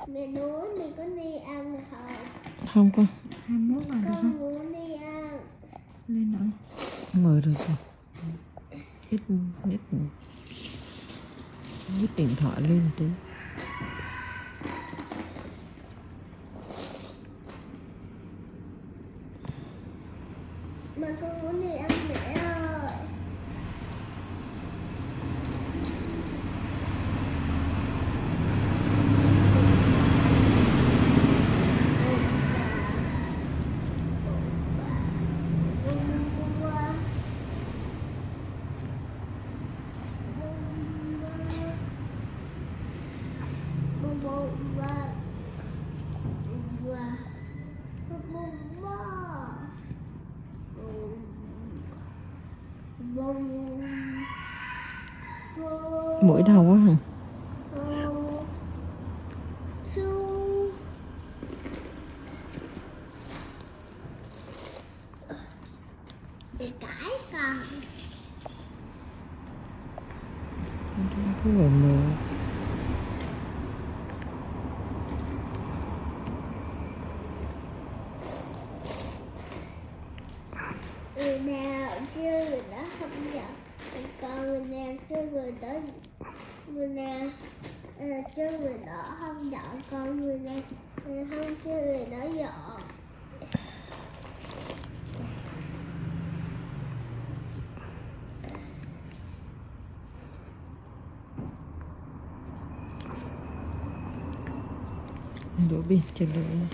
Mẹ nói mẹ có đi ăn không? Không con. 21 rồi hả? Con muốn đi ăn. Lên nữa. Mời rồi con. Ít điện thoại lên tí. Mà con muốn đi ăn mẹ ơi. Mũi đau quá hả? Để cãi con. Cứ về mưa. Người nào chưa người đó không nhận. Còn người nào chưa người đó người nào chưa người đó không dọn, còn người nào không chưa người đó dọn. Đổ pin trên đường.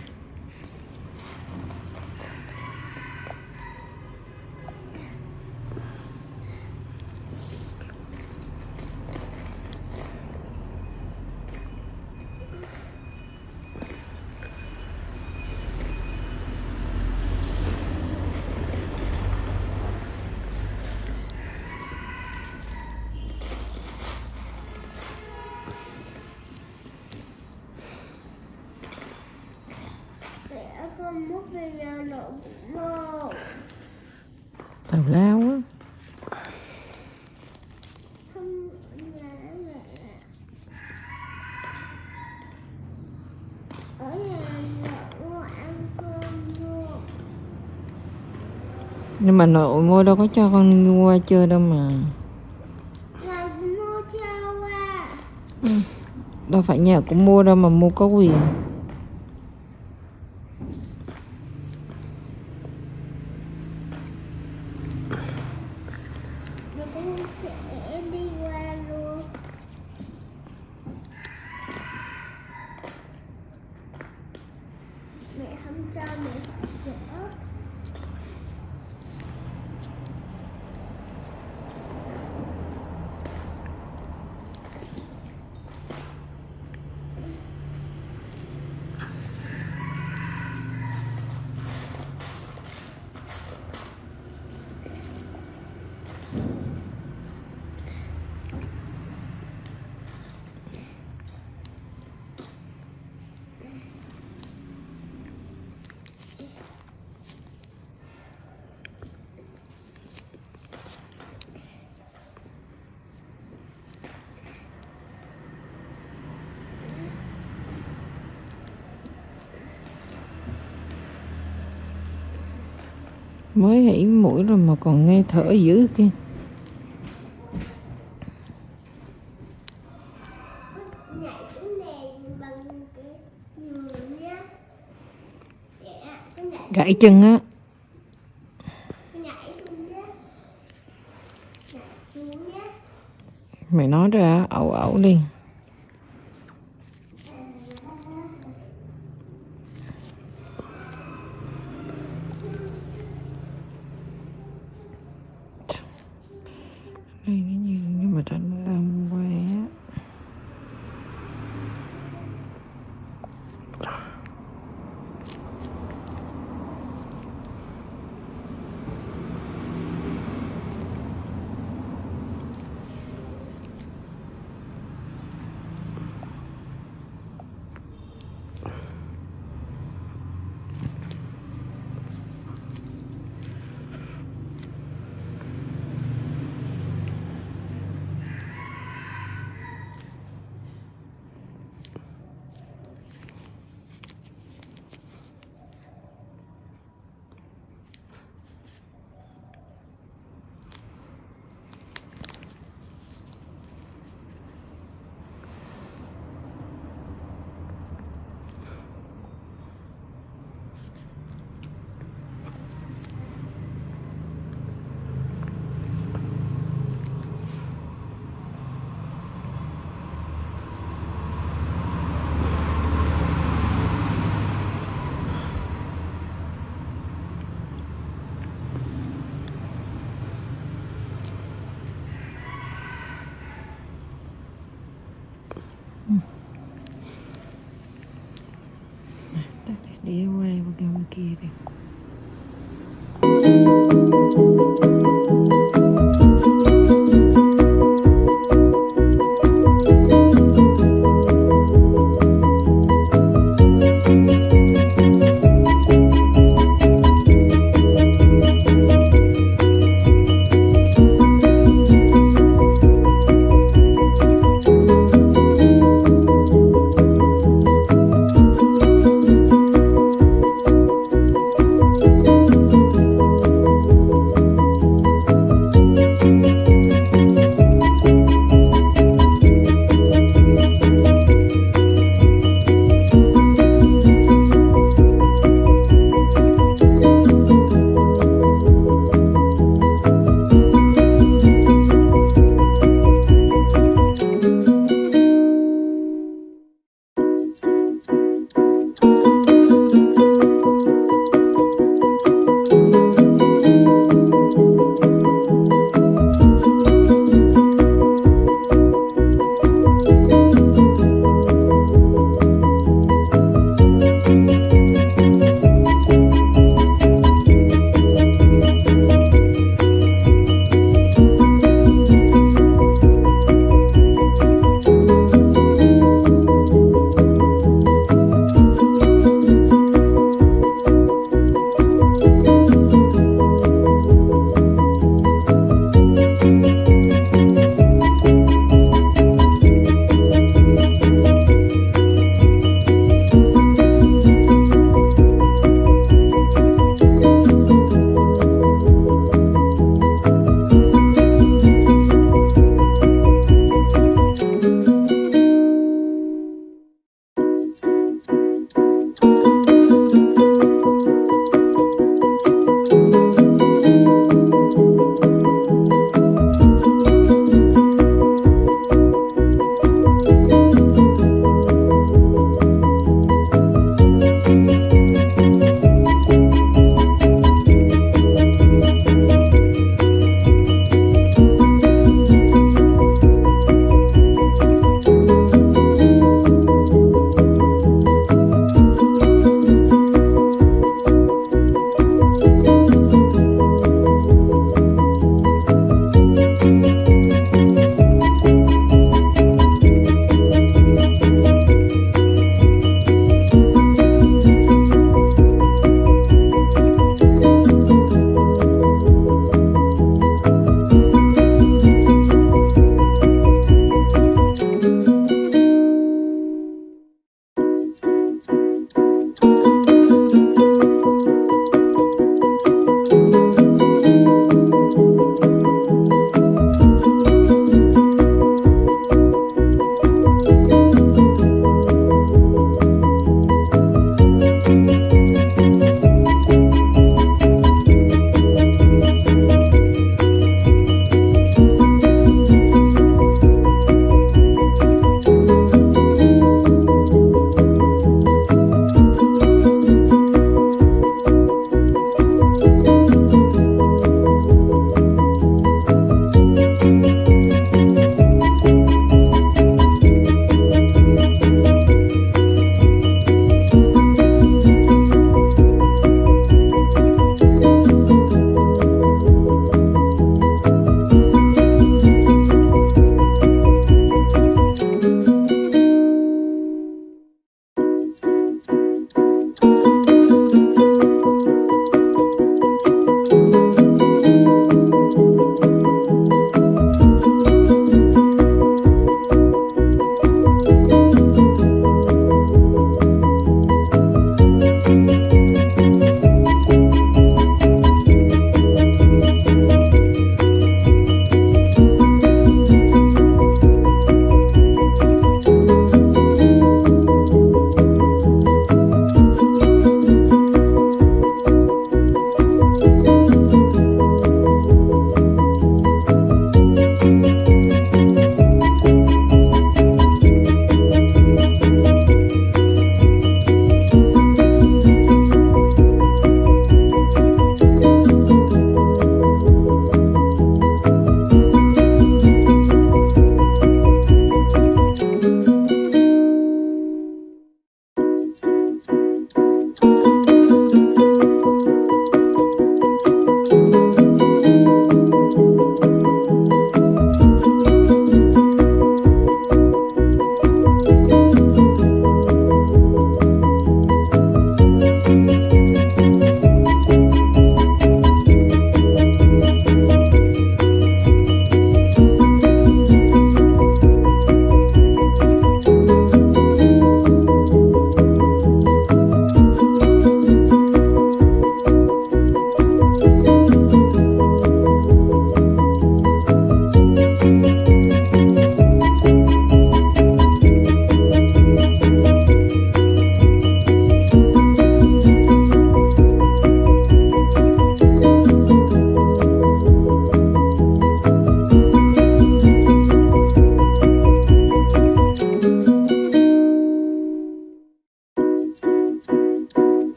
Mẹ con muốn về nhà nội mơ. Tào lao á. Không nhà mẹ. Ở nhà nội ăn cơm luôn. Nhưng mà nội mua đâu có cho con qua chơi đâu mà. Là mua cho qua. Đâu phải nhà cũng mua đâu mà mua có quyền. Thì con sẽ đi qua luôn. Mẹ không cho mẹ phải chở. Mới hỉ mũi rồi mà còn nghe thở dữ kia. Nhảy cái này bằng cái giường nhá. Con nhảy, Gãy chân á. con nhảy xuống nhá. Nhảy xuống nhá. Mày nói ra ẩu ẩu đi. Đây nó như nhưng mà tránh âm quá. Đi quay vào bên kia đi.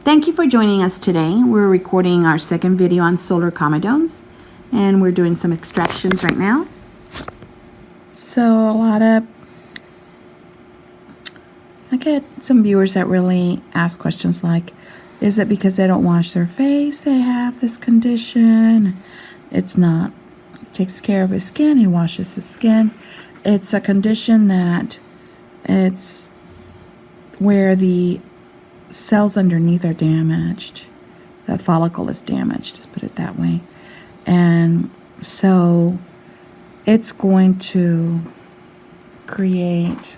Thank you for joining us today. We're recording our second video on solar comedones, and we're doing some extractions right now. So I get some viewers that really ask questions like, is it because they don't wash their face they have this condition? It's not. He takes care of his skin, he washes his skin. It's a condition that it's where the cells underneath are damaged. That follicle is damaged, just put it that way. And so it's going to create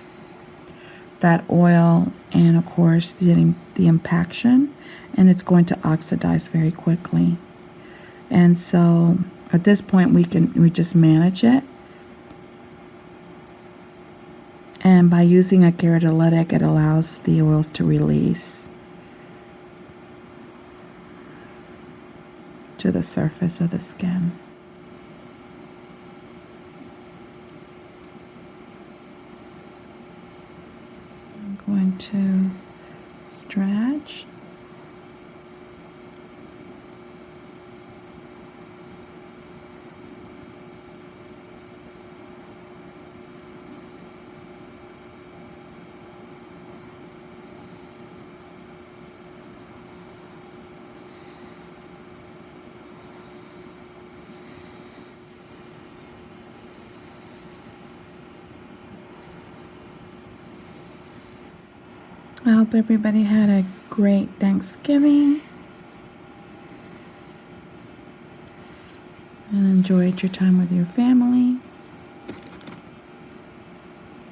that oil and of course the impaction, and it's going to oxidize very quickly. And so at this point we just manage it, and by using a keratolytic it allows the oils to release to the surface of the skin. I'm going to stretch. I hope everybody had a great Thanksgiving and enjoyed your time with your family.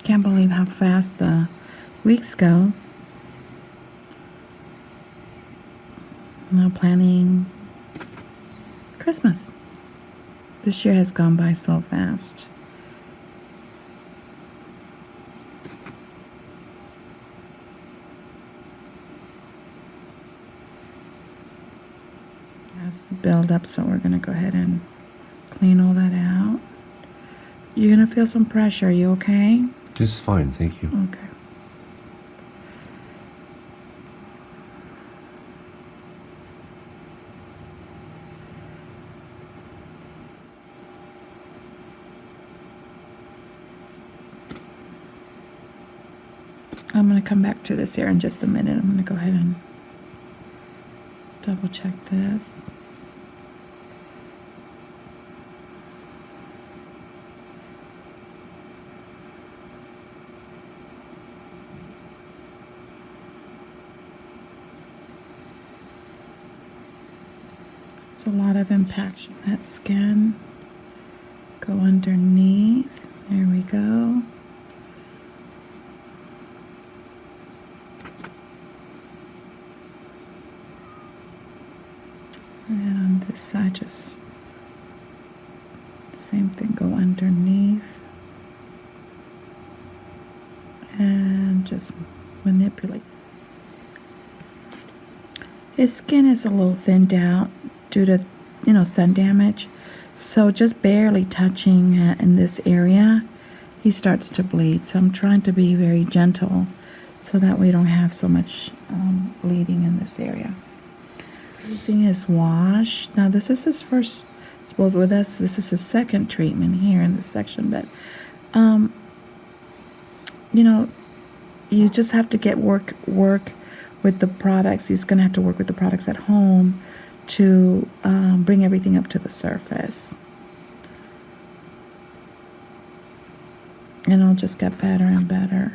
Can't believe how fast the weeks go. Now planning Christmas. This year has gone by so fast. That's the build up, so we're gonna go ahead and clean all that out. You're gonna feel some pressure. Are you okay? Just fine, thank you. Okay. I'm gonna come back to this here in just a minute. I'm gonna go ahead and double check this. It's a lot of impaction. That skin. Go underneath. There we go. And then on this side, just same thing, go underneath and just manipulate. His skin is a little thinned out due to, sun damage. So just barely touching in this area, he starts to bleed. So I'm trying to be very gentle so that we don't have so much bleeding in this area. Using his wash. Now this is his first, I suppose with us, this is his second treatment here in this section, but you just have to get work with the products. He's gonna have to work with the products at home to bring everything up to the surface. And it'll just get better and better.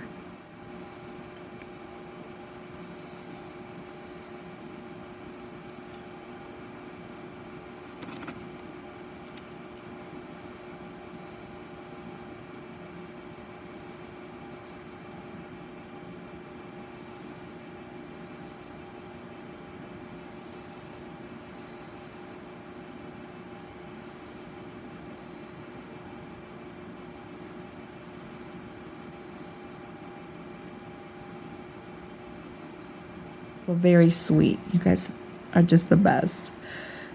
So very sweet. You guys are just the best.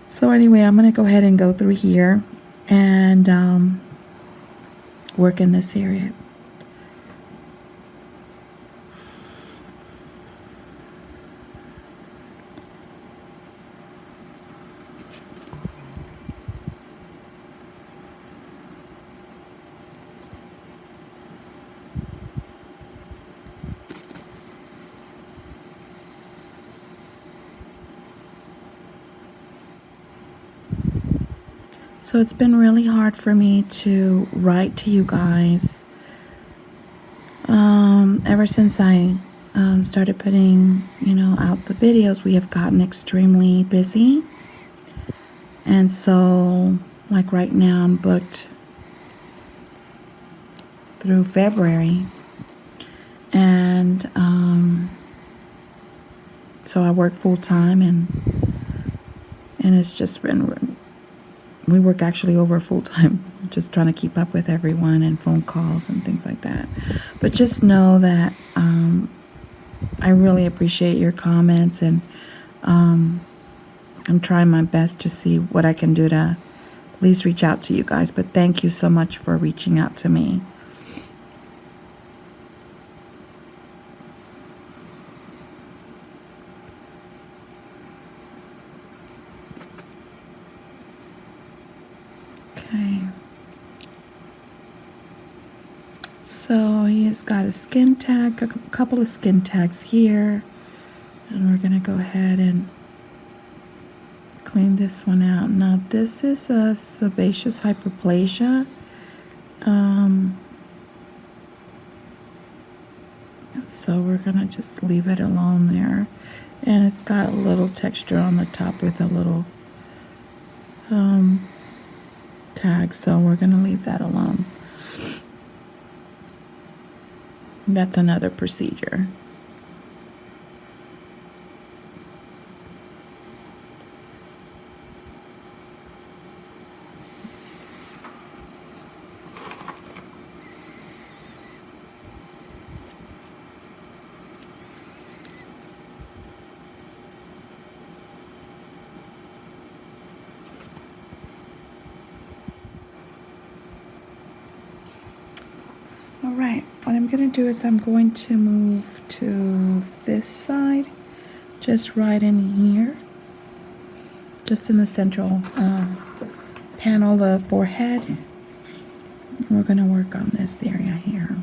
So anyway, I'm going to go ahead and go through here and work in this area. So it's been really hard for me to write to you guys. Ever since I started putting, out the videos, we have gotten extremely busy. And so, like right now, I'm booked through February. And so I work full time, and it's just been, we work actually over full time, just trying to keep up with everyone and phone calls and things like that. But just know that I really appreciate your comments, and I'm trying my best to see what I can do to at least reach out to you guys. But thank you so much for reaching out to me. Okay. So he has got a skin tag, a couple of skin tags here. And we're going to go ahead and clean this one out. Now this is a sebaceous hyperplasia. So we're going to just leave it alone there. And it's got a little texture on the top with a little tag. So we're going to leave that alone. That's another procedure. All right, what I'm going to do is I'm going to move to this side, just right in here, just in the central panel, the forehead. We're going to work on this area here.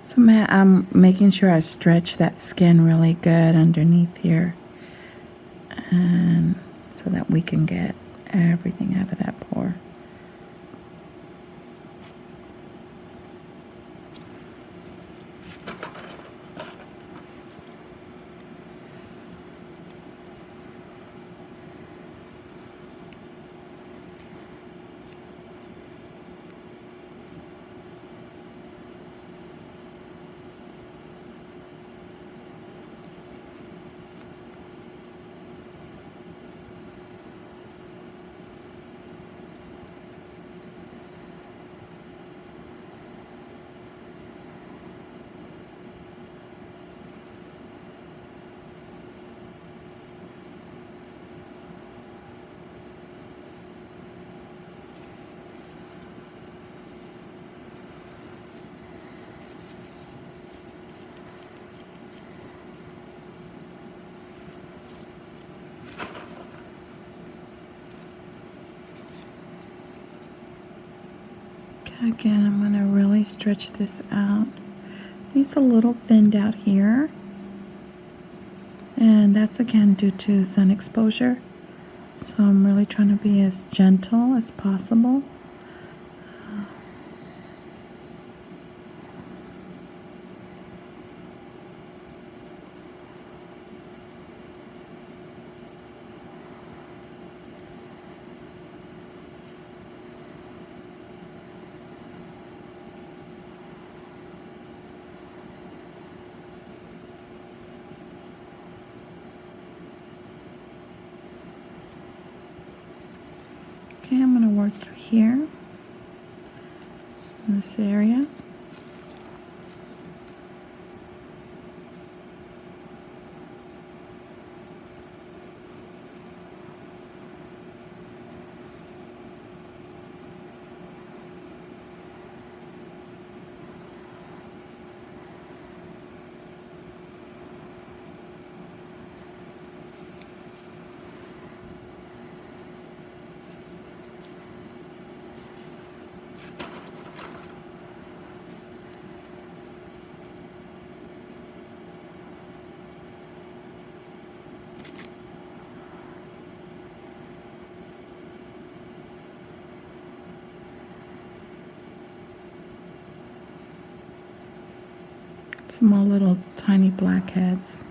So I'm making sure I stretch that skin really good underneath here, and so that we can get everything out of that pore. Again, I'm going to really stretch this out. He's a little thinned out here, and that's again due to sun exposure. So I'm really trying to be as gentle as possible Okay, I'm going to work through here in this area. Small little tiny blackheads.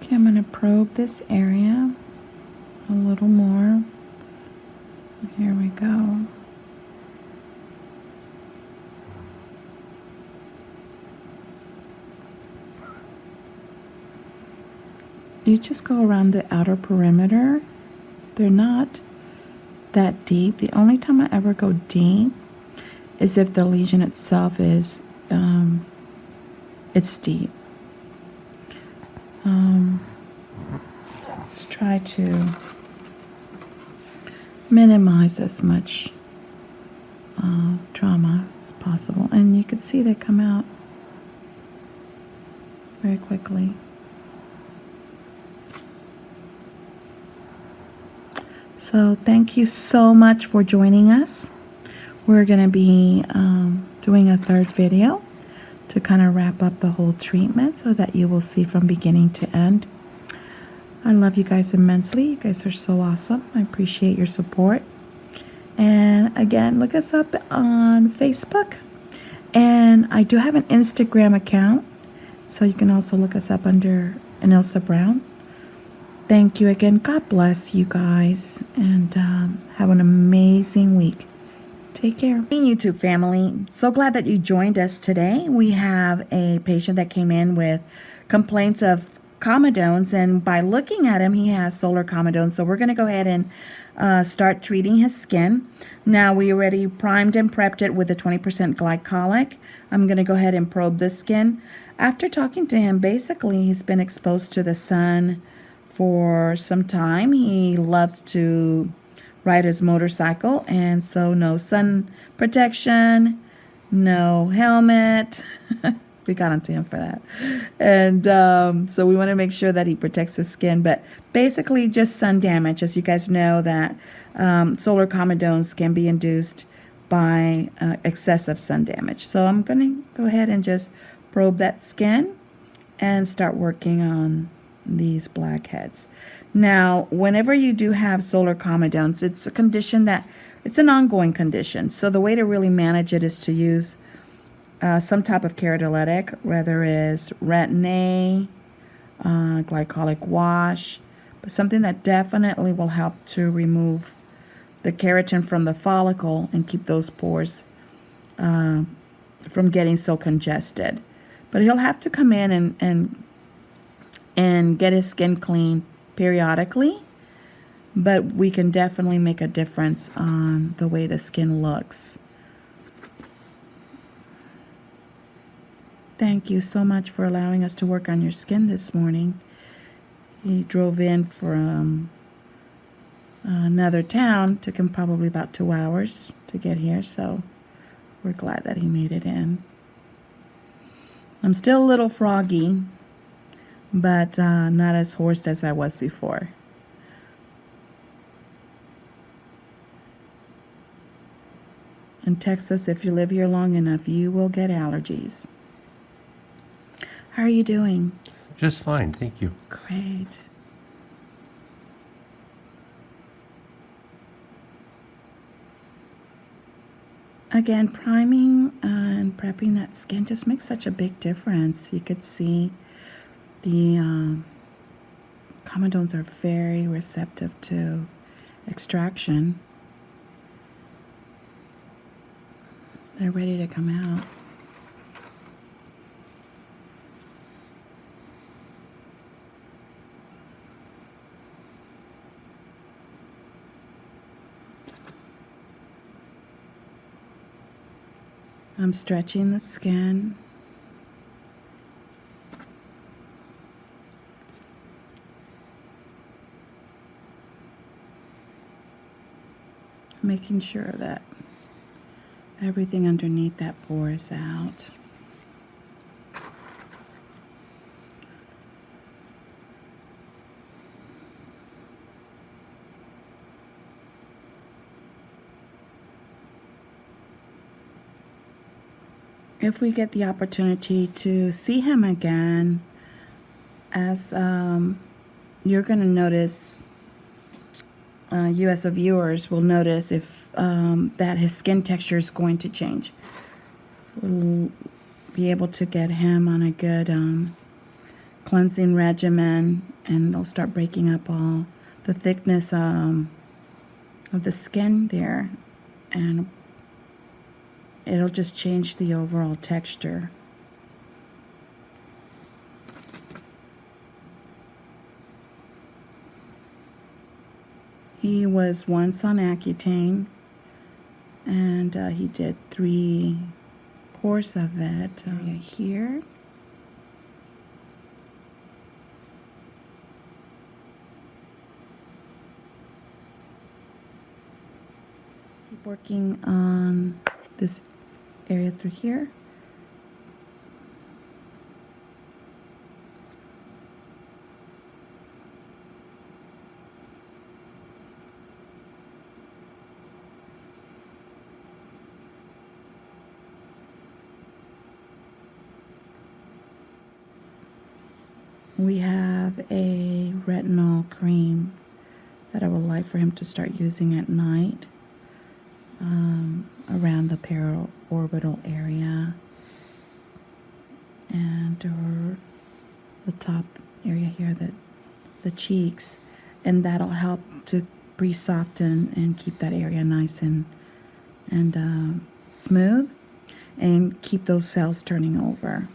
Okay, I'm going to probe this area a little more. Here we go. You just go around the outer perimeter. They're not that deep. The only time I ever go deep is if the lesion itself is it's deep. Let's try to minimize as much trauma as possible. And you can see they come out very quickly. So thank you so much for joining us. We're going to be doing a third video to kind of wrap up the whole treatment so that you will see from beginning to end. I love you guys immensely. You guys are so awesome. I appreciate your support. And again, look us up on Facebook. And I do have an Instagram account, so you can also look us up under Anilsa Brown. Thank you again. God bless you guys. And have an amazing week. Take care. YouTube family, so glad that you joined us today. We have a patient that came in with complaints of comedones, and by looking at him, he has solar comedones. So we're going to go ahead and start treating his skin. Now, we already primed and prepped it with a 20% glycolic. I'm going to go ahead and probe the skin. After talking to him, basically, he's been exposed to the sun for some time. He loves to ride his motorcycle, and so no sun protection, no helmet. We got onto him for that. And so we want to make sure that he protects his skin, but basically just sun damage. As you guys know, that solar comedones can be induced by excessive sun damage. So I'm going to go ahead and just probe that skin and start working on these blackheads. Now, whenever you do have solar comedones, it's a condition that, it's an ongoing condition. So the way to really manage it is to use some type of keratolytic, whether it's Retin-A, glycolic wash, but something that definitely will help to remove the keratin from the follicle and keep those pores from getting so congested. But he'll have to come in and get his skin clean periodically, but we can definitely make a difference on the way the skin looks. Thank you so much for allowing us to work on your skin this morning. He drove in from another town. Took him probably about 2 hours to get here, so we're glad that he made it in. I'm still a little froggy, but not as hoarse as I was before. In Texas, if you live here long enough, you will get allergies. How are you doing? Just fine, thank you. Great. Again, priming and prepping that skin just makes such a big difference. You could see the comedones are very receptive to extraction. They're ready to come out. I'm stretching the skin. Making sure that everything underneath that pore is out. If we get the opportunity to see him again, as you're going to notice, you as a viewers will notice if that his skin texture is going to change. We'll be able to get him on a good cleansing regimen, and it'll start breaking up all the thickness of the skin there, and it'll just change the overall texture. He was once on Accutane, and he did 3 course of it here. Keep working on this area through here. We have a retinol cream that I would like for him to start using at night around the periorbital area and or the top area here, the cheeks, and that'll help to pre-soften and keep that area nice and smooth, and keep those cells turning over.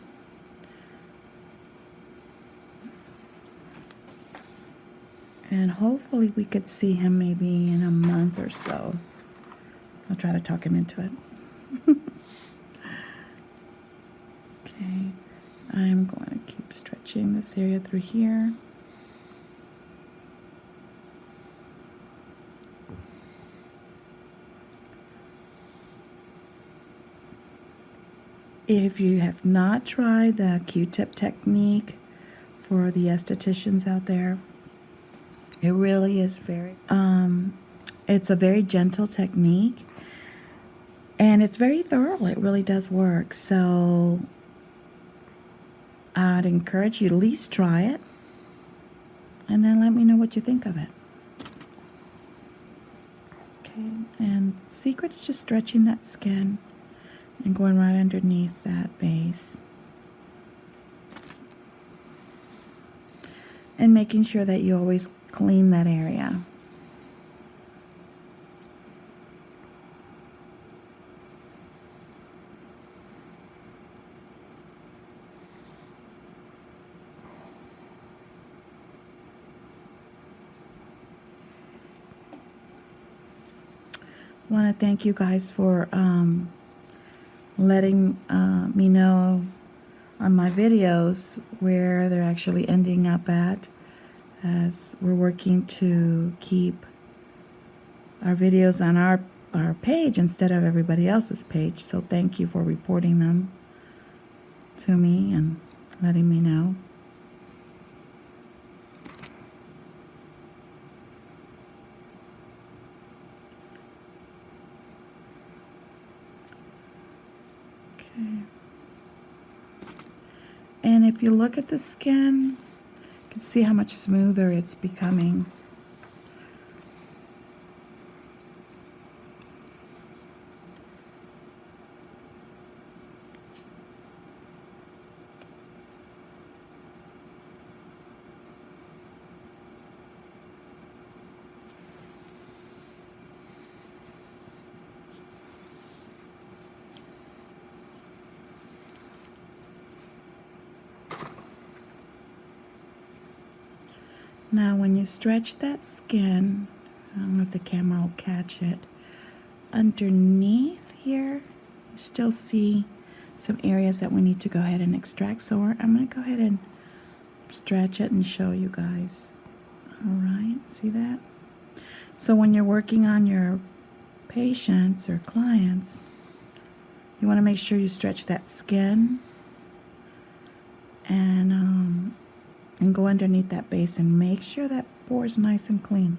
And hopefully we could see him maybe in a month or so. I'll try to talk him into it. Okay, I'm going to keep stretching this area through here. If you have not tried the Q-tip technique for the estheticians out there, it really is it's a very gentle technique, and it's very thorough. It really does work. So I'd encourage you to at least try it, and then let me know what you think of it. Okay, and secret's just stretching that skin and going right underneath that base. And making sure that you always clean that area. I want to thank you guys for letting me know on my videos where they're actually ending up at, as we're working to keep our videos on our page instead of everybody else's page. So thank you for reporting them to me and letting me know. Okay. And if you look at the skin, you can see how much smoother it's becoming. Now when you stretch that skin, I don't know if the camera will catch it, underneath here, you still see some areas that we need to go ahead and extract. So I'm going to go ahead and stretch it and show you guys. All right, see that? So when you're working on your patients or clients, you want to make sure you stretch that skin and go underneath that base and make sure that pore is nice and clean.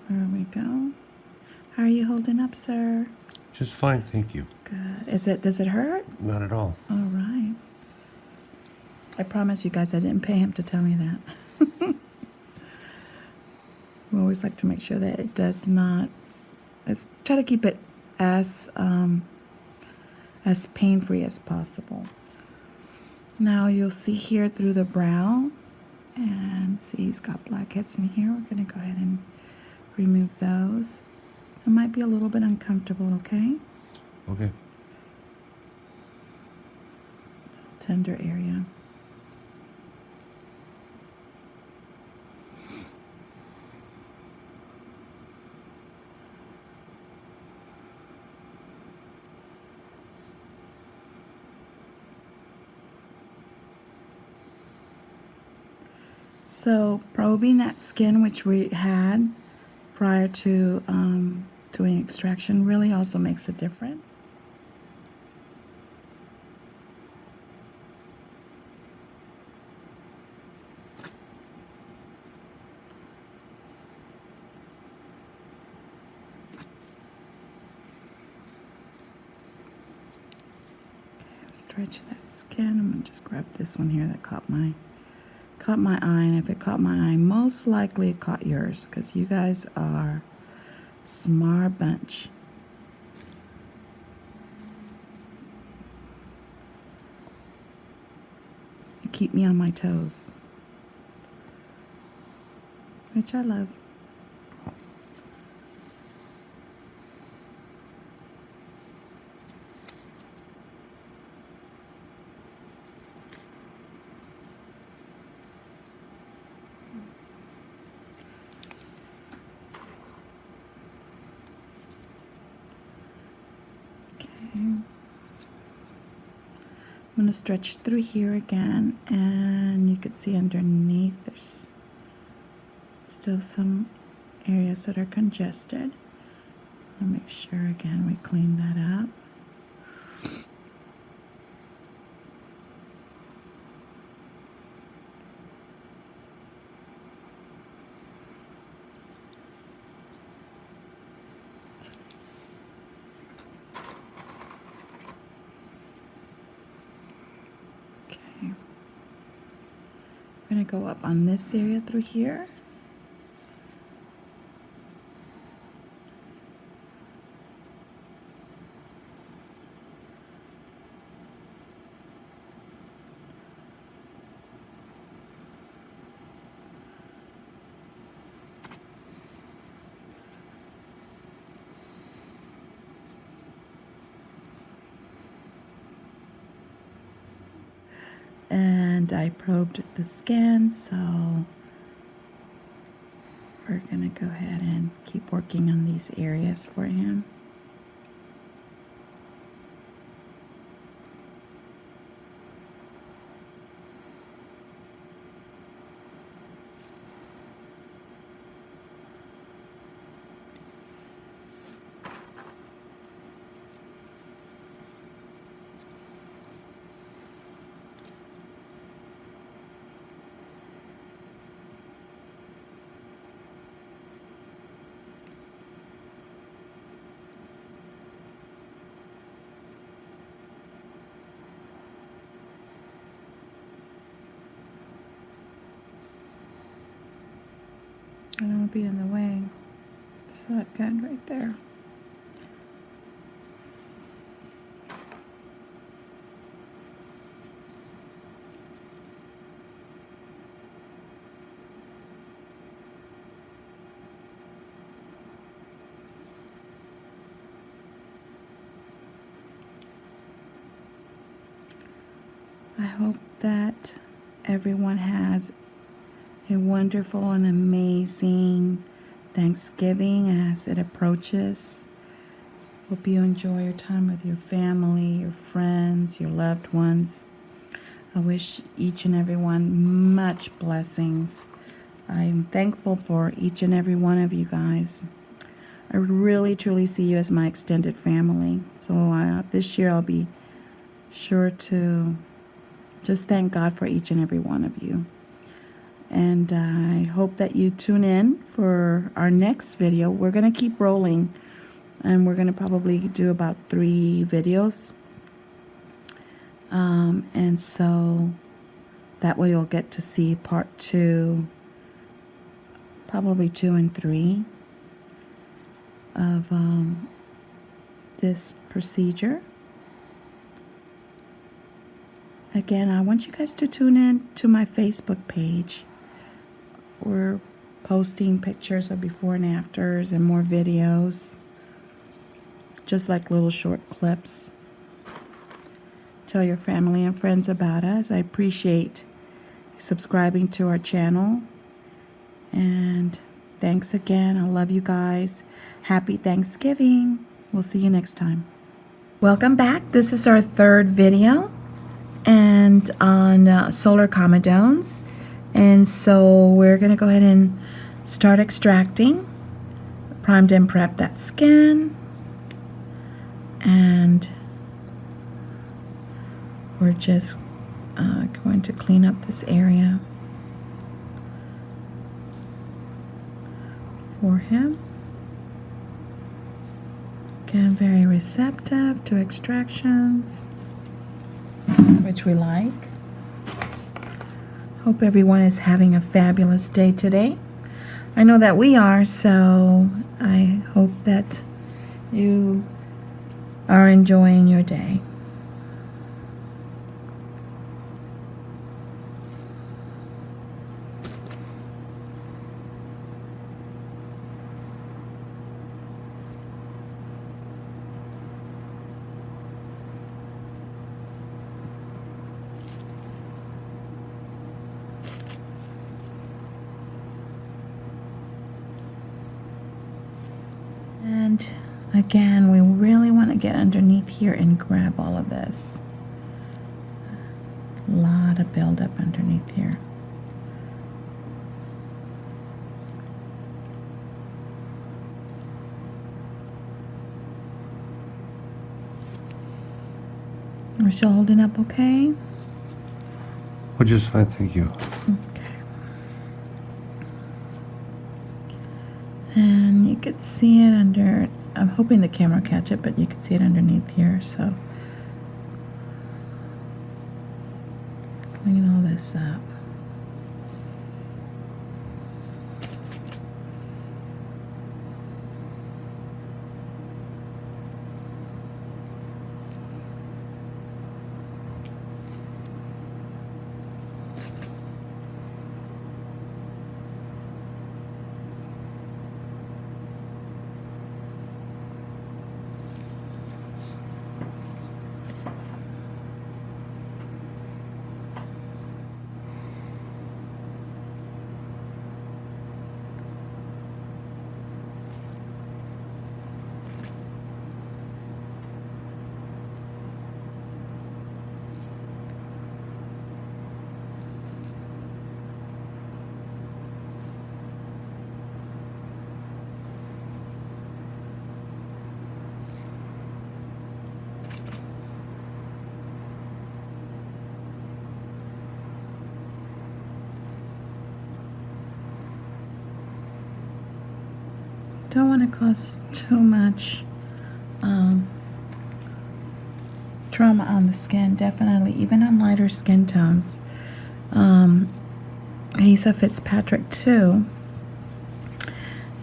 There we go. How are you holding up, sir? Just fine, thank you. Good. Does it hurt? Not at all. All right. I promise you guys I didn't pay him to tell me that. We always like to make sure that it does not. Let's try to keep it as pain-free as possible. Now you'll see here through the brow, and see he's got blackheads in here. We're going to go ahead and remove those. It might be a little bit uncomfortable, okay? Okay. Tender area. So probing that skin, which we had prior to doing extraction, really also makes a difference. Okay, stretch that skin. I'm gonna just grab this one here that caught my eye, and if it caught my eye, most likely it caught yours, because you guys are a smart bunch. You keep me on my toes, which I love. I'm going to stretch through here again, and you can see underneath there's still some areas that are congested. I'll make sure again we clean that up. I'm going to go up on this area through here. And I probed the skin, so we're going to go ahead and keep working on these areas for him. I don't want to be in the way. So that good right there. I hope that everyone has a wonderful and amazing Thanksgiving as it approaches. Hope you enjoy your time with your family, your friends, your loved ones. I wish each and every one much blessings. I'm thankful for each and every one of you guys. I really truly see you as my extended family. So this year I'll be sure to just thank God for each and every one of you. And I hope that you tune in for our next video. We're going to keep rolling, and we're going to probably do about 3 videos. And so that way you'll get to see part 2, probably 2 and 3 of this procedure. Again, I want you guys to tune in to my Facebook page. We're posting pictures of before and afters and more videos, just like little short clips. Tell your family and friends about us. I appreciate subscribing to our channel. And thanks again. I love you guys. Happy Thanksgiving. We'll see you next time. Welcome back. This is our 3rd video and on solar comedones. And so we're going to go ahead and start extracting. Primed and prepped that skin. And we're just going to clean up this area for him. Again, very receptive to extractions, which we like. Hope everyone is having a fabulous day today. I know that we are, so I hope that you are enjoying your day. And again, we really want to get underneath here and grab all of this. A lot of buildup underneath here. We're still holding up okay? Well, just fine, thank you. Okay. And you could see it under, I'm hoping the camera will catch it, but you could see it underneath here, so. Clean all this up. Don't want to cause too much trauma on the skin, definitely, even on lighter skin tones. He's a Fitzpatrick too,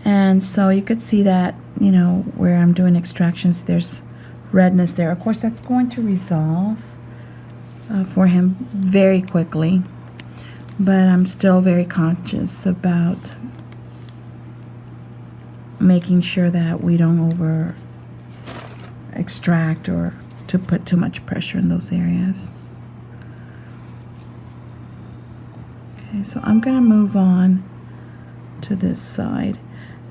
And so you could see that, you know, where I'm doing extractions, there's redness there. Of course, that's going to resolve for him very quickly, but I'm still very conscious about making sure that we don't over extract or to put too much pressure in those areas. Okay, so I'm going to move on to this side.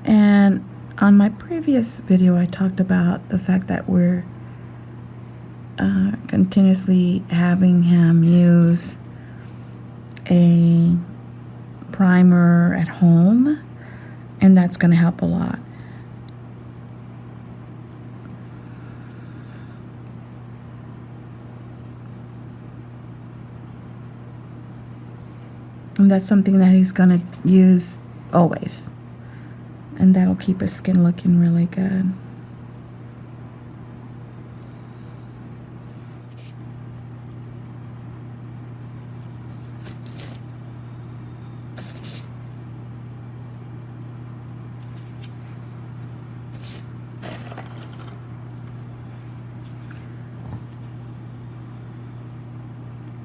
And on my previous video, I talked about the fact that we're continuously having him use a primer at home, and that's going to help a lot. And that's something that he's going to use always. And that'll keep his skin looking really good.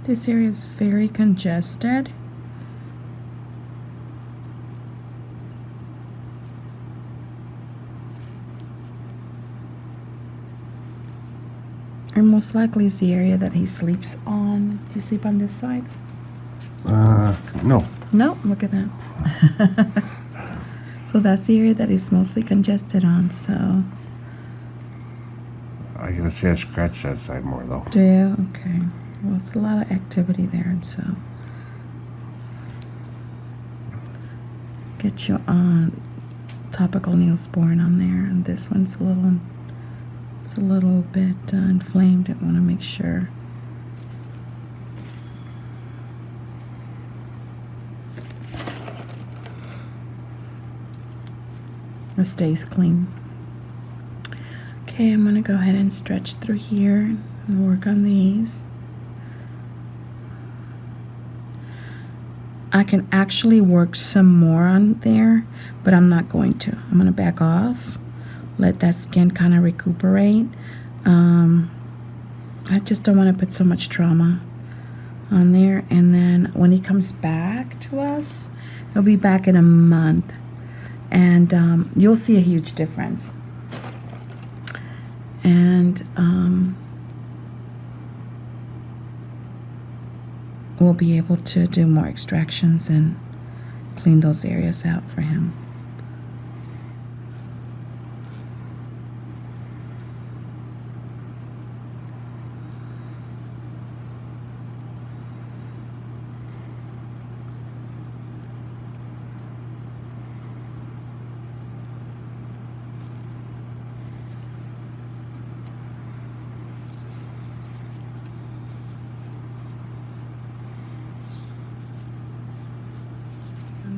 This area is very congested. And most likely is the area that he sleeps on. Do you sleep on this side? No. No, look at that. So that's the area that he's mostly congested on, so. I gotta say I scratch that side more though. Do you? Okay. Well, it's a lot of activity there, and so. Get you on topical Neosporin on there, and this one's it's a little bit inflamed. I want to make sure. It stays clean. Okay, I'm going to go ahead and stretch through here and work on these. I can actually work some more on there, but I'm not going to. I'm going to back off, let that skin kind of recuperate. I just don't want to put so much trauma on there. And then when he comes back to us, he'll be back in a month, and you'll see a huge difference. And we'll be able to do more extractions and clean those areas out for him.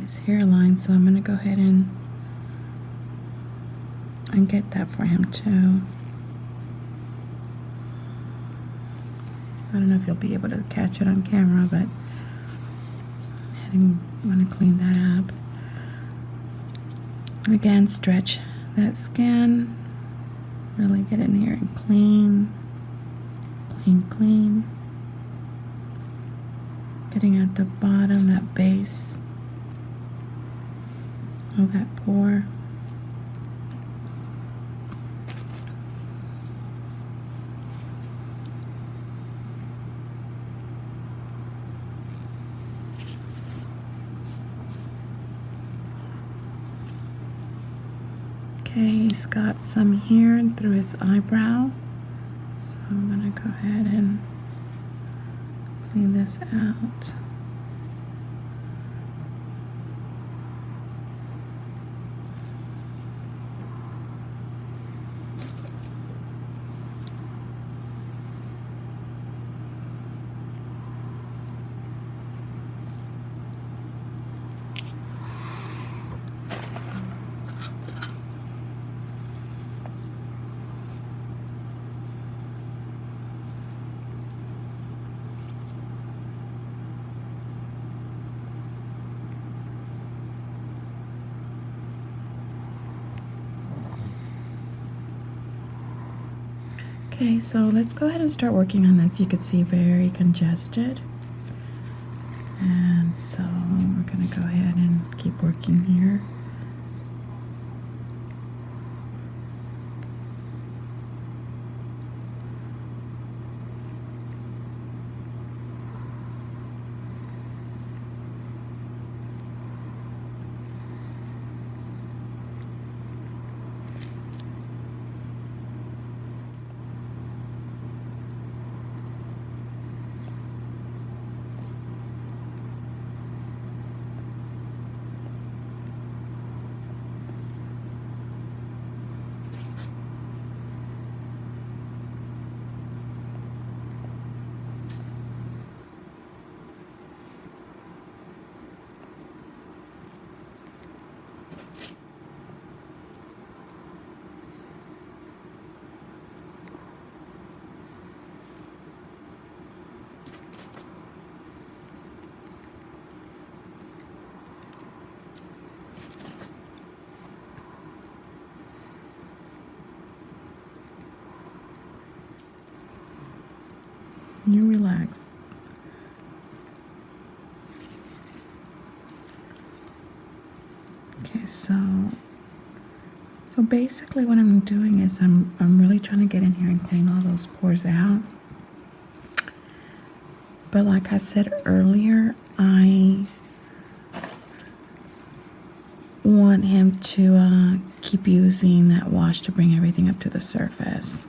His hairline, so I'm going to go ahead and get that for him too. I don't know if you'll be able to catch it on camera, but I want to clean that up. Again, stretch that skin, really get in here and clean. Getting at the bottom, that base of that pore. Okay, he's got some here and through his eyebrow. So I'm gonna go ahead and clean this out. Okay, so let's go ahead and start working on this. You can see very congested. And so we're going to go ahead and keep working here. You relax. Okay, so basically what I'm doing is I'm really trying to get in here and clean all those pores out. But like I said earlier, I want him to keep using that wash to bring everything up to the surface.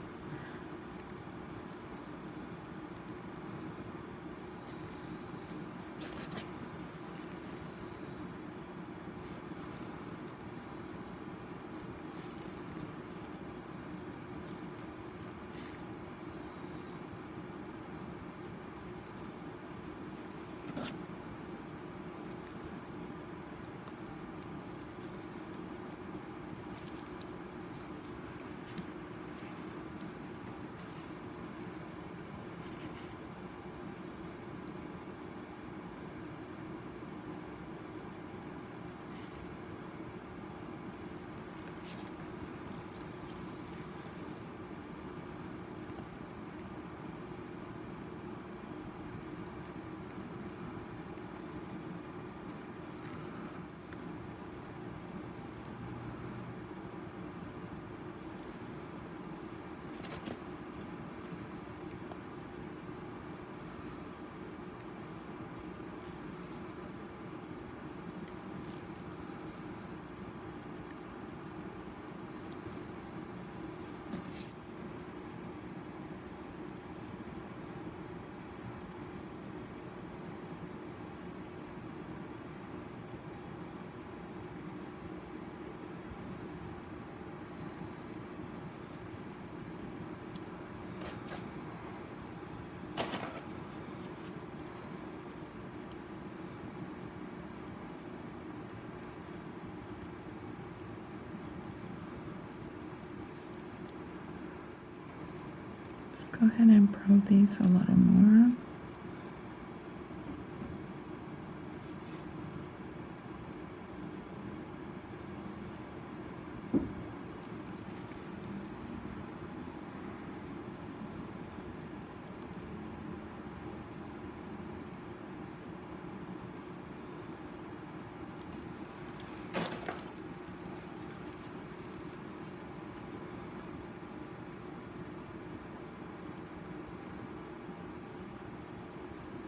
Let's go ahead and probe these a little more.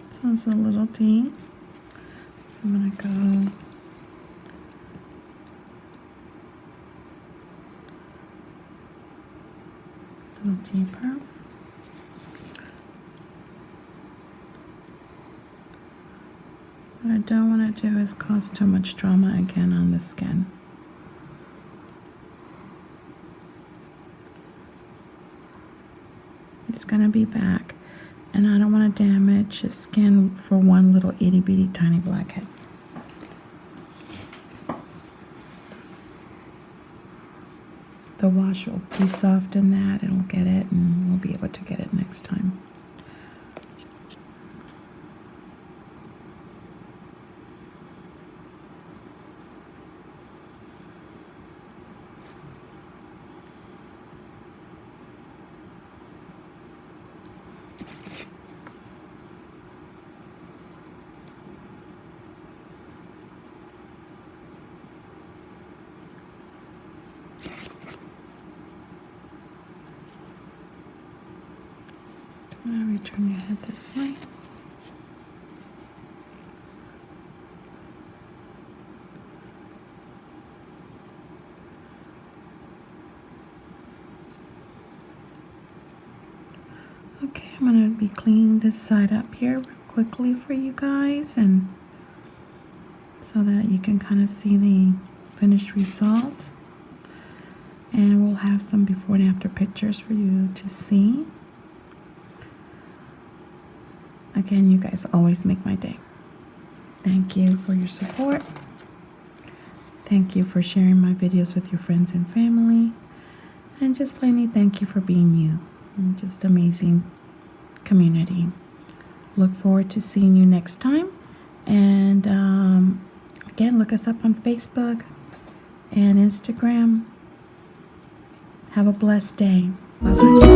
So it's a little deep. So I'm gonna go a little deeper. What I don't want to do is cause too much drama again on the skin. It's gonna be back, and I don't want to damage his skin for one little itty bitty tiny blackhead. The wash will be soft in that, it'll get it, and we'll be able to get it next time. Now we turn your head this way. Okay, I'm going to be cleaning this side up here real quickly for you guys, and so that you can kind of see the finished result. And we'll have some before and after pictures for you to see. Again, you guys always make my day. Thank you for your support. Thank you for sharing my videos with your friends and family. And just plainly thank you for being you. Just amazing community. Look forward to seeing you next time. And again, look us up on Facebook and Instagram. Have a blessed day. Bye-bye.